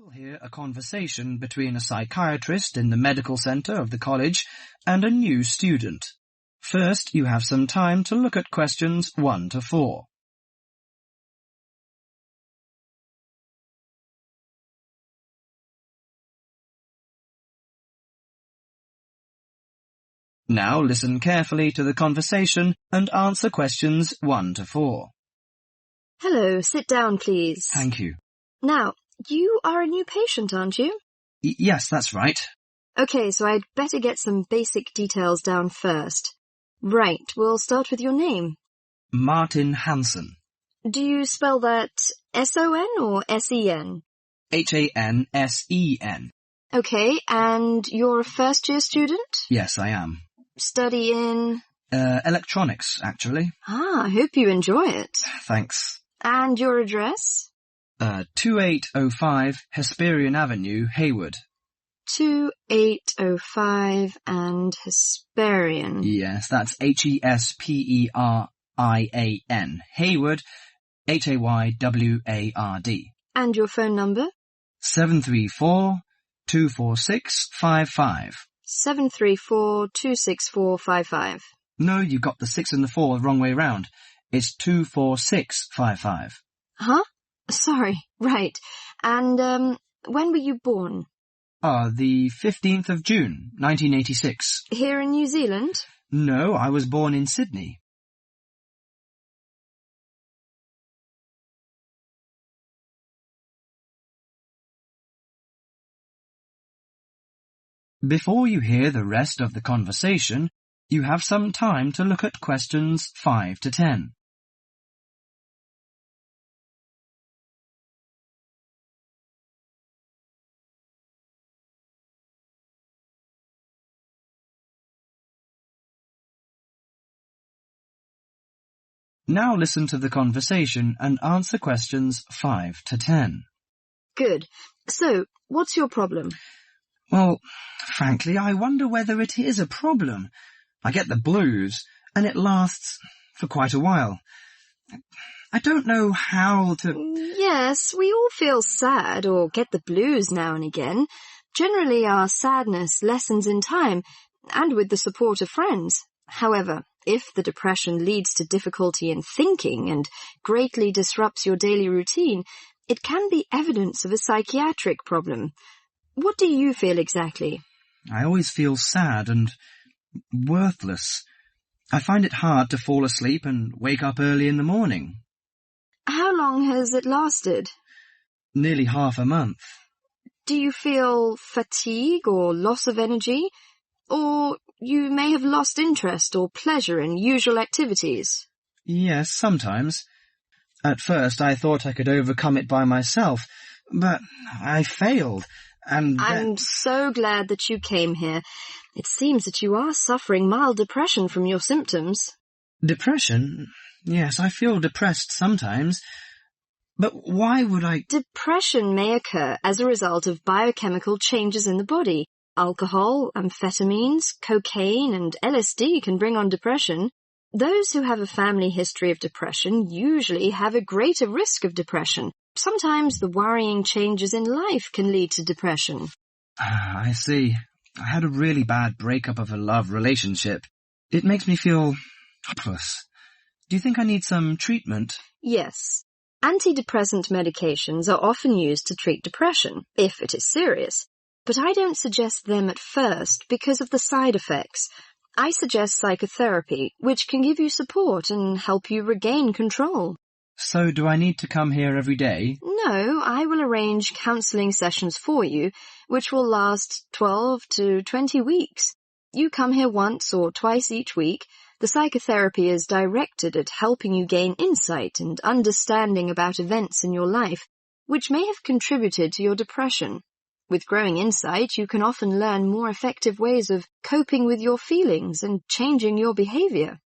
We'll hear a conversation between a psychiatrist in the medical centre of the college and a new student. First, you have some time to look at questions 1 to 4. Now listen carefully to the conversation and answer questions 1 to 4. Hello, sit down, please. Thank you. Now, you are a new patient, aren't you? Yes, that's right. Okay, so I'd better get some basic details down first. Right, we'll start with your name. Martin Hansen. Do you spell that S-O-N or S-E-N? Hansen. Okay, and you're a first-year student? Yes, I am. Study in? Electronics, actually. I hope you enjoy it. Thanks. And your address? 2805 Hesperian Avenue, Hayward. 2805 and Hesperian. Yes, that's Hesperian. Hayward, Hayward. And your phone number? 734-246-55. 734-264-55. No, you got the 6 and the 4 the wrong way round. It's 246-55. Huh? Sorry, right. And, when were you born? The 15th of June, 1986. Here in New Zealand? No, I was born in Sydney. Before you hear the rest of the conversation, you have some time to look at questions 5 to 10. Now listen to the conversation and answer questions 5 to 10. Good. So, what's your problem? Well, frankly, I wonder whether it is a problem. I get the blues, and it lasts for quite a while. I don't know how to... Yes, we all feel sad or get the blues now and again. Generally, our sadness lessens in time, and with the support of friends. However, if the depression leads to difficulty in thinking and greatly disrupts your daily routine, it can be evidence of a psychiatric problem. What do you feel exactly? I always feel sad and worthless. I find it hard to fall asleep and wake up early in the morning. How long has it lasted? Nearly half a month. Do you feel fatigue or loss of energy? Or you may have lost interest or pleasure in usual activities? Yes, sometimes. At first I thought I could overcome it by myself, but I failed. I'm so glad that you came here. It seems that you are suffering mild depression from your symptoms. Depression? Yes, I feel depressed sometimes. But why would I... Depression may occur as a result of biochemical changes in the body. Alcohol, amphetamines, cocaine, and LSD can bring on depression. Those who have a family history of depression usually have a greater risk of depression. Sometimes the worrying changes in life can lead to depression. I see. I had a really bad breakup of a love relationship. It makes me feel hopeless. Do you think I need some treatment? Yes. Antidepressant medications are often used to treat depression, if it is serious. But I don't suggest them at first because of the side effects. I suggest psychotherapy, which can give you support and help you regain control. So do I need to come here every day? No, I will arrange counselling sessions for you, which will last 12 to 20 weeks. You come here once or twice each week. The psychotherapy is directed at helping you gain insight and understanding about events in your life, which may have contributed to your depression. With growing insight, you can often learn more effective ways of coping with your feelings and changing your behaviour.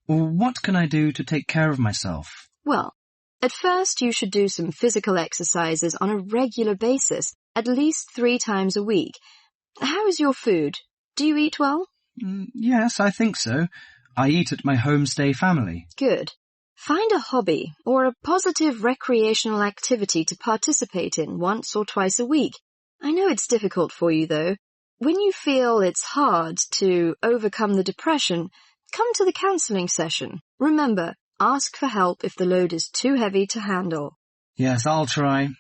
What can I do to take care of myself? Well, at first you should do some physical exercises on a regular basis, at least 3 times a week. How is your food? Do you eat well? Yes, I think so. I eat at my homestay family. Good. Find a hobby or a positive recreational activity to participate in once or twice a week. I know it's difficult for you, though. When you feel it's hard to overcome the depression, come to the counselling session. Remember, ask for help if the load is too heavy to handle. Yes, I'll try.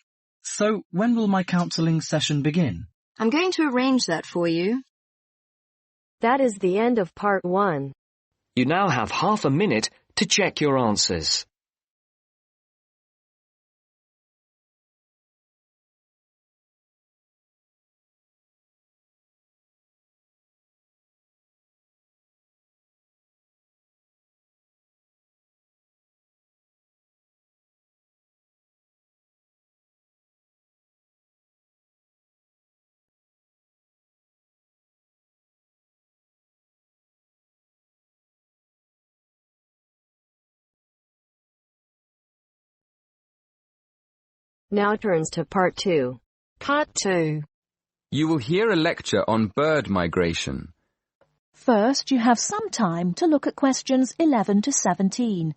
So, when will my counselling session begin? I'm going to arrange that for you. That is the end of part 1. You now have half a minute to check your answers. Now turns to part 2. Part 2. You will hear a lecture on bird migration. First, you have some time to look at questions 11 to 17.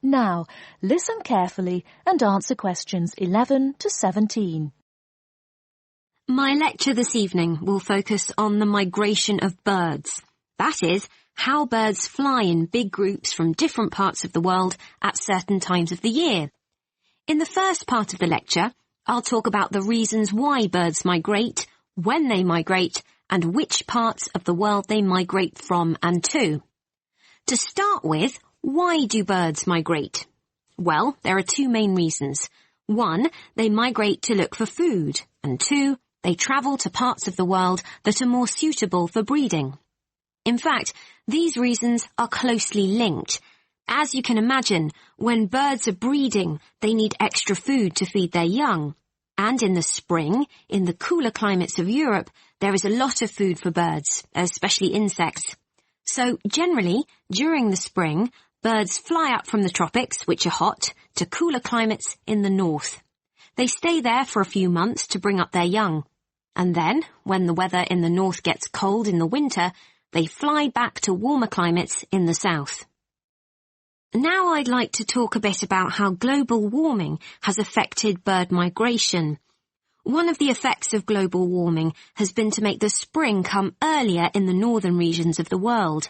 Now, listen carefully and answer questions 11 to 17. My lecture this evening will focus on the migration of birds. That is, how birds fly in big groups from different parts of the world at certain times of the year. In the first part of the lecture, I'll talk about the reasons why birds migrate, when they migrate, and which parts of the world they migrate from and to. To start with, why do birds migrate? Well, there are two main reasons. 1, they migrate to look for food, and 2, they travel to parts of the world that are more suitable for breeding. In fact, these reasons are closely linked. As you can imagine, when birds are breeding, they need extra food to feed their young. And in the spring, in the cooler climates of Europe, there is a lot of food for birds, especially insects. So, generally, during the spring, birds fly up from the tropics, which are hot, to cooler climates in the north. They stay there for a few months to bring up their young. And then, when the weather in the north gets cold in the winter, they fly back to warmer climates in the south. Now I'd like to talk a bit about how global warming has affected bird migration. One of the effects of global warming has been to make the spring come earlier in the northern regions of the world.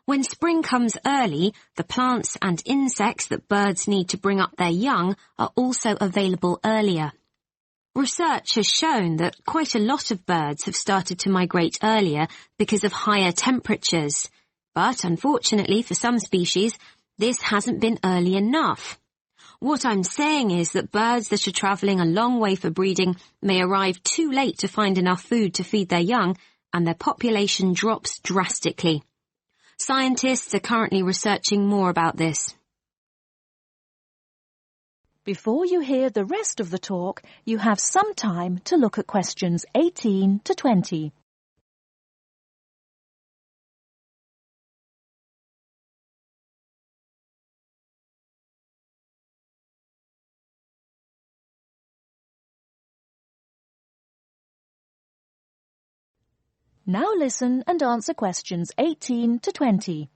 When spring comes early, the plants and insects that birds need to bring up their young are also available earlier. Research has shown that quite a lot of birds have started to migrate earlier because of higher temperatures. But unfortunately for some species, this hasn't been early enough. What I'm saying is that birds that are travelling a long way for breeding may arrive too late to find enough food to feed their young, and their population drops drastically. Scientists are currently researching more about this. Before you hear the rest of the talk, you have some time to look at questions 18 to 20. Now listen and answer questions 18 to 20.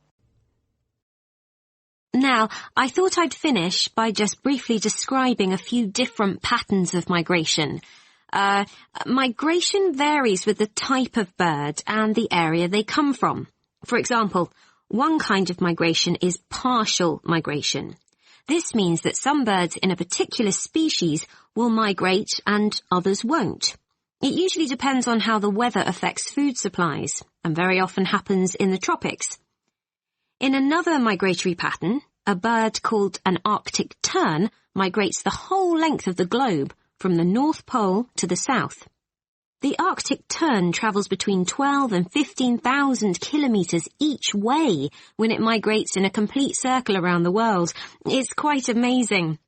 Now, I thought I'd finish by just briefly describing a few different patterns of migration. Migration varies with the type of bird and the area they come from. For example, one kind of migration is partial migration. This means that some birds in a particular species will migrate and others won't. It usually depends on how the weather affects food supplies, and very often happens in the tropics. In another migratory pattern, a bird called an Arctic tern migrates the whole length of the globe, from the North Pole to the south. The Arctic tern travels between 12 and 15,000 kilometres each way when it migrates in a complete circle around the world. It's quite amazing.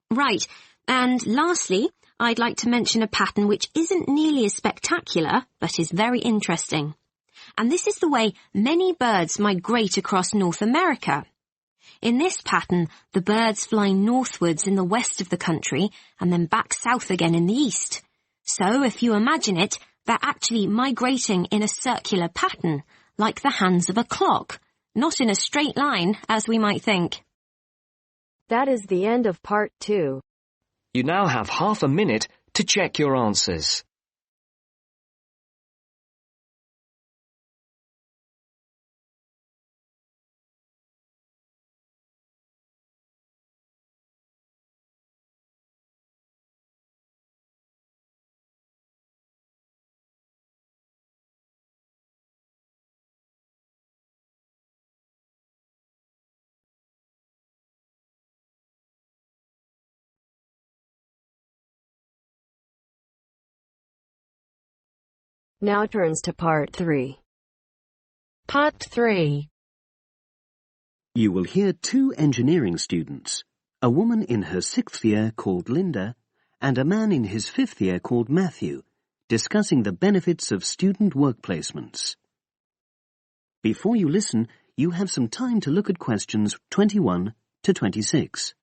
Right, and lastly, I'd like to mention a pattern which isn't nearly as spectacular, but is very interesting. And this is the way many birds migrate across North America. In this pattern, the birds fly northwards in the west of the country and then back south again in the east. So, if you imagine it, they're actually migrating in a circular pattern, like the hands of a clock, not in a straight line, as we might think. That is the end of part 2. You now have half a minute to check your answers. Now turns to part 3. Part 3. You will hear 2 engineering students, a woman in her 6th year called Linda and a man in his 5th year called Matthew, discussing the benefits of student work placements. Before you listen, you have some time to look at questions 21 to 26.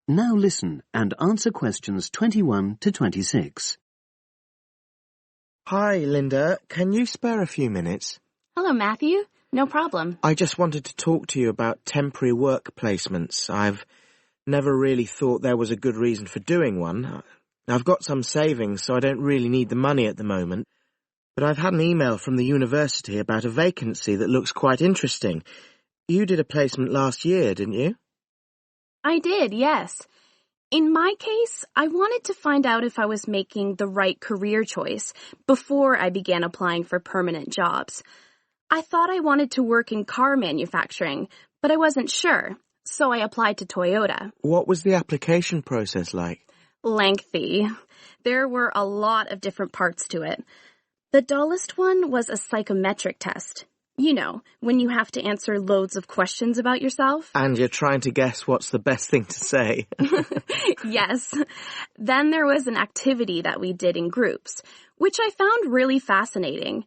Now listen and answer questions 21 to 26. Hi, Linda. Can you spare a few minutes? Hello, Matthew. No problem. I just wanted to talk to you about temporary work placements. I've never really thought there was a good reason for doing one. I've got some savings, so I don't really need the money at the moment. But I've had an email from the university about a vacancy that looks quite interesting. You did a placement last year, didn't you? I did, yes. In my case, I wanted to find out if I was making the right career choice before I began applying for permanent jobs. I thought I wanted to work in car manufacturing, but I wasn't sure, so I applied to Toyota. What was the application process like? Lengthy. There were a lot of different parts to it. The dullest one was a psychometric test. You know, when you have to answer loads of questions about yourself. And you're trying to guess what's the best thing to say. Yes. Then there was an activity that we did in groups, which I found really fascinating.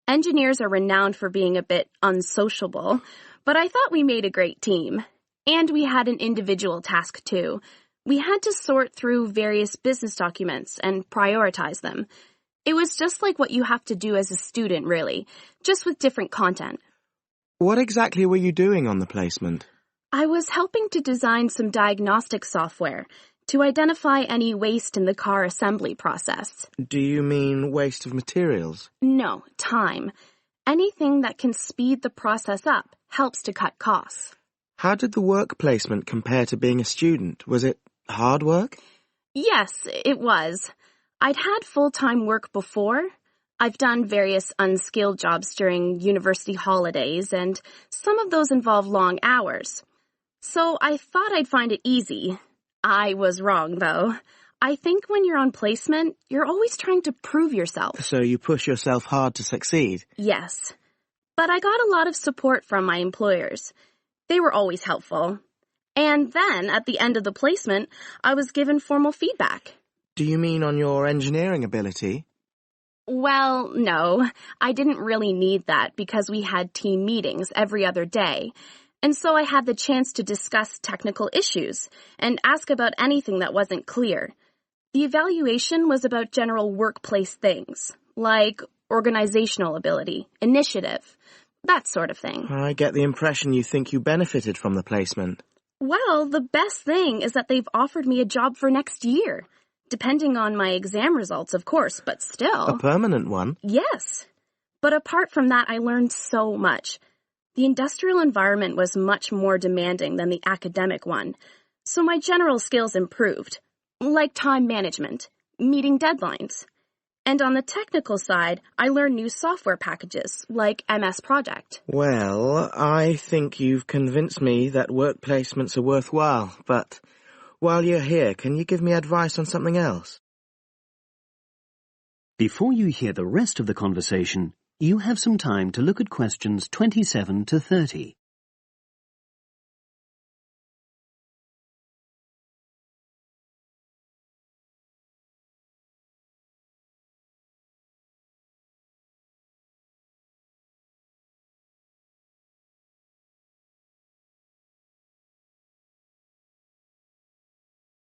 Engineers are renowned for being a bit unsociable, but I thought we made a great team. And we had an individual task too. We had to sort through various business documents and prioritize them. It was just like what you have to do as a student, really, just with different content. What exactly were you doing on the placement? I was helping to design some diagnostic software to identify any waste in the car assembly process. Do you mean waste of materials? No, time. Anything that can speed the process up helps to cut costs. How did the work placement compare to being a student? Was it hard work? Yes, it was. I'd had full-time work before. I've done various unskilled jobs during university holidays, and some of those involve long hours. So I thought I'd find it easy. I was wrong, though. I think when you're on placement, you're always trying to prove yourself. So you push yourself hard to succeed? Yes. But I got a lot of support from my employers. They were always helpful. And then, at the end of the placement, I was given formal feedback. Do you mean on your engineering ability? Well, no. I didn't really need that because we had team meetings every other day. And so I had the chance to discuss technical issues and ask about anything that wasn't clear. The evaluation was about general workplace things, like organizational ability, initiative, that sort of thing. I get the impression you think you benefited from the placement. Well, the best thing is that they've offered me a job for next year. Depending on my exam results, of course, but still. A permanent one? Yes. But apart from that, I learned so much. The industrial environment was much more demanding than the academic one, so my general skills improved, like time management, meeting deadlines. And on the technical side, I learned new software packages, like MS Project. Well, I think you've convinced me that work placements are worthwhile, but while you're here, can you give me advice on something else? Before you hear the rest of the conversation, you have some time to look at questions 27 to 30.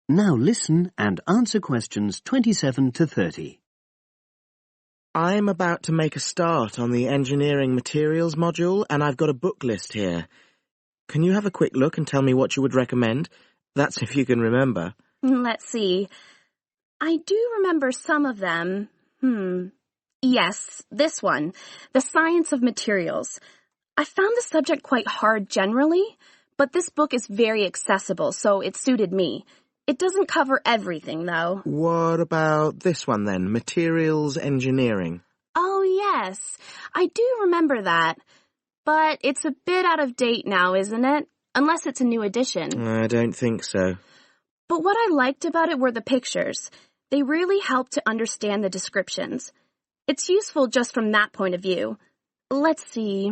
Now listen and answer questions 27 to 30. I'm about to make a start on the engineering materials module, and I've got a book list here. Can you have a quick look and tell me what you would recommend? That's if you can remember. Let's see. I do remember some of them. Yes, this one, The Science of Materials. I found the subject quite hard generally, but this book is very accessible, so it suited me. It doesn't cover everything, though. What about this one, then? Materials engineering. Oh, yes. I do remember that. But it's a bit out of date now, isn't it? Unless it's a new edition. I don't think so. But what I liked about it were the pictures. They really helped to understand the descriptions. It's useful just from that point of view. Let's see.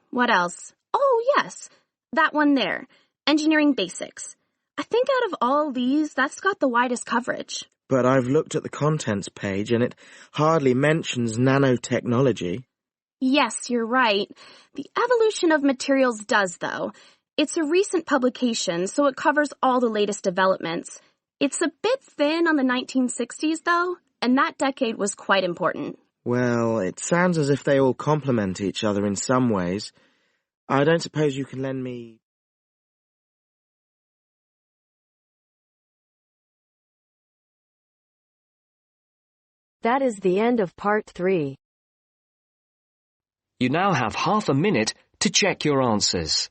What else? Oh, yes. That one there. Engineering Basics. I think out of all these, that's got the widest coverage. But I've looked at the contents page and it hardly mentions nanotechnology. Yes, you're right. The evolution of materials does, though. It's a recent publication, so it covers all the latest developments. It's a bit thin on the 1960s, though, and that decade was quite important. Well, it sounds as if they all complement each other in some ways. I don't suppose you can lend me... That is the end of part 3. You now have half a minute to check your answers.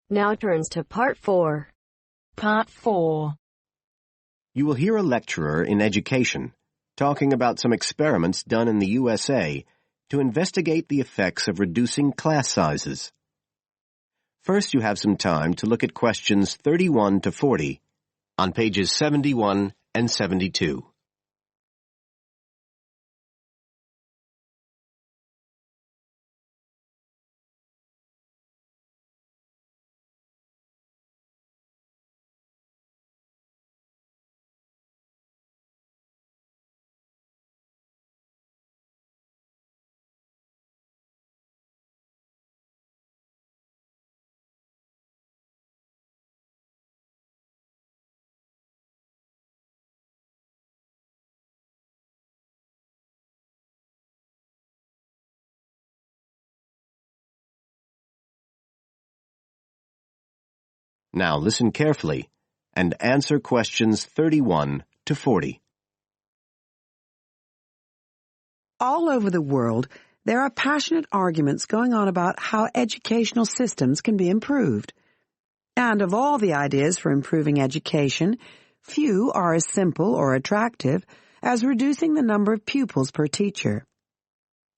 Now turns to part 4. Part 4. You will hear a lecturer in education talking about some experiments done in the USA to investigate the effects of reducing class sizes. First, you have some time to look at questions 31 to 40 on pages 71 and 72. Now listen carefully and answer questions 31 to 40. All over the world, there are passionate arguments going on about how educational systems can be improved. And of all the ideas for improving education, few are as simple or attractive as reducing the number of pupils per teacher.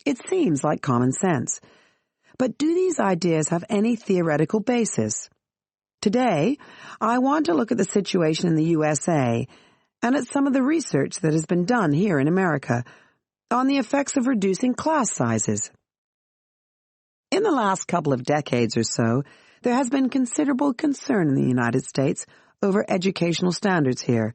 It seems like common sense. But do these ideas have any theoretical basis? Today, I want to look at the situation in the USA and at some of the research that has been done here in America on the effects of reducing class sizes. In the last couple of decades or so, There has been considerable concern in the United States over educational standards here,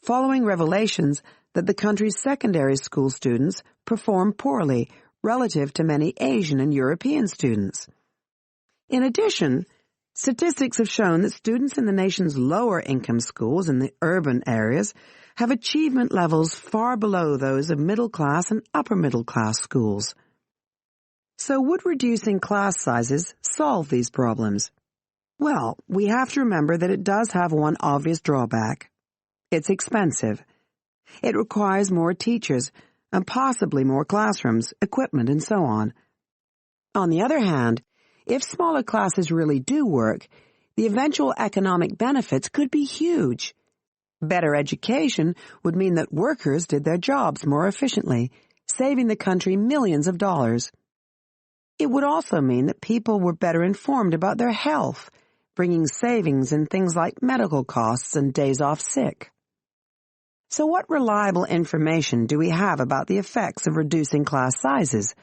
following revelations that the country's secondary school students perform poorly relative to many Asian and European students. In addition, statistics have shown that students in the nation's lower-income schools in the urban areas have achievement levels far below those of middle-class and upper-middle-class schools. So would reducing class sizes solve these problems? Well, we have to remember that it does have one obvious drawback. It's expensive. It requires more teachers and possibly more classrooms, equipment, and so on. On the other hand, if smaller classes really do work, the eventual economic benefits could be huge. Better education would mean that workers did their jobs more efficiently, saving the country millions of dollars. It would also mean that people were better informed about their health, bringing savings in things like medical costs and days off sick. So what reliable information do we have about the effects of reducing class sizes?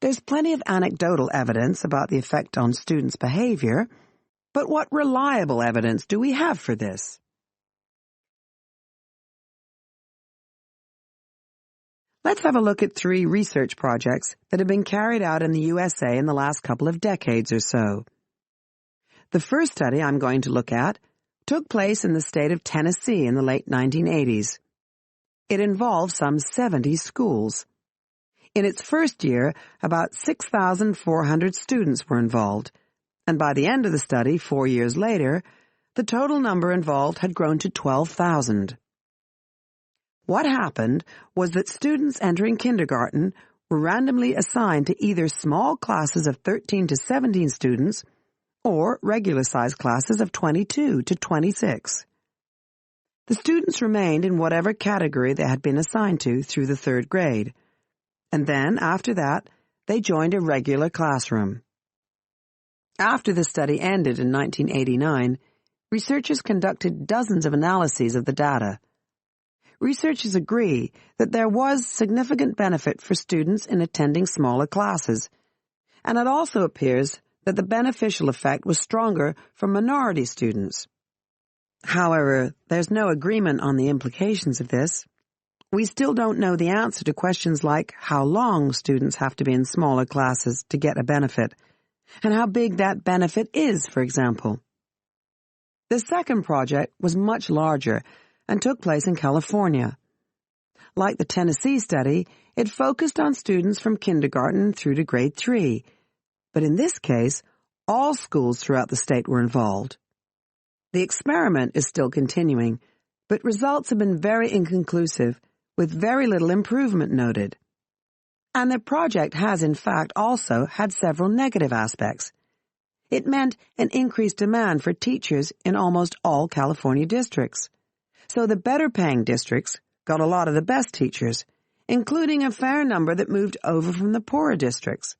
There's plenty of anecdotal evidence about the effect on students' behavior, but what reliable evidence do we have for this? Let's have a look at 3 research projects that have been carried out in the USA in the last couple of decades or so. The first study I'm going to look at took place in the state of Tennessee in the late 1980s. It involved some 70 schools. In its first year, about 6,400 students were involved, and by the end of the study, 4 years later, the total number involved had grown to 12,000. What happened was that students entering kindergarten were randomly assigned to either small classes of 13 to 17 students or regular-sized classes of 22 to 26. The students remained in whatever category they had been assigned to through the 3rd grade, and then, after that, they joined a regular classroom. After the study ended in 1989, researchers conducted dozens of analyses of the data. Researchers agree that there was significant benefit for students in attending smaller classes, and it also appears that the beneficial effect was stronger for minority students. However, there's no agreement on the implications of this. We still don't know the answer to questions like how long students have to be in smaller classes to get a benefit, and how big that benefit is, for example. The second project was much larger and took place in California. Like the Tennessee study, it focused on students from kindergarten through to grade 3, but in this case, all schools throughout the state were involved. The experiment is still continuing, but results have been very inconclusive, with very little improvement noted. And the project has, in fact, also had several negative aspects. It meant an increased demand for teachers in almost all California districts. So the better-paying districts got a lot of the best teachers, including a fair number that moved over from the poorer districts.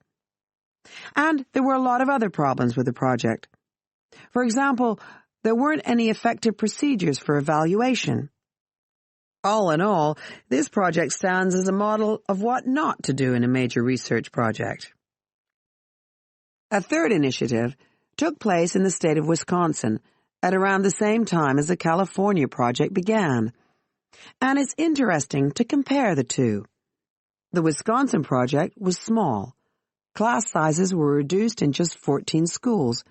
And there were a lot of other problems with the project. For example, there weren't any effective procedures for evaluation. All in all, this project stands as a model of what not to do in a major research project. A third initiative took place in the state of Wisconsin at around the same time as the California project began, and it's interesting to compare the two. The Wisconsin project was small. Class sizes were reduced in just 14 schools,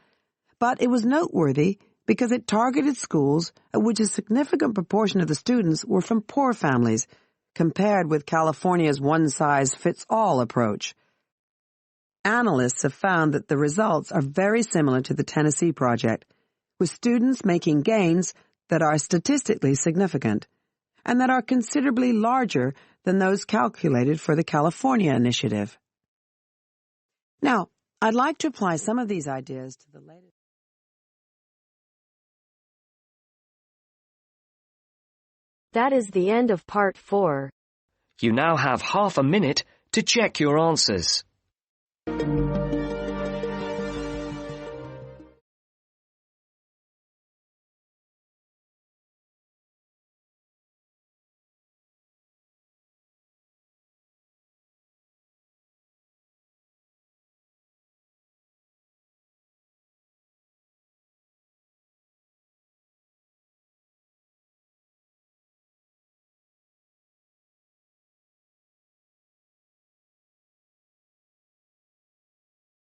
but it was noteworthy because it targeted schools at which a significant proportion of the students were from poor families, compared with California's one-size-fits-all approach. Analysts have found that the results are very similar to the Tennessee project, with students making gains that are statistically significant, and that are considerably larger than those calculated for the California initiative. Now, I'd like to apply some of these ideas to the latest. That is the end of part 4. You now have half a minute to check your answers.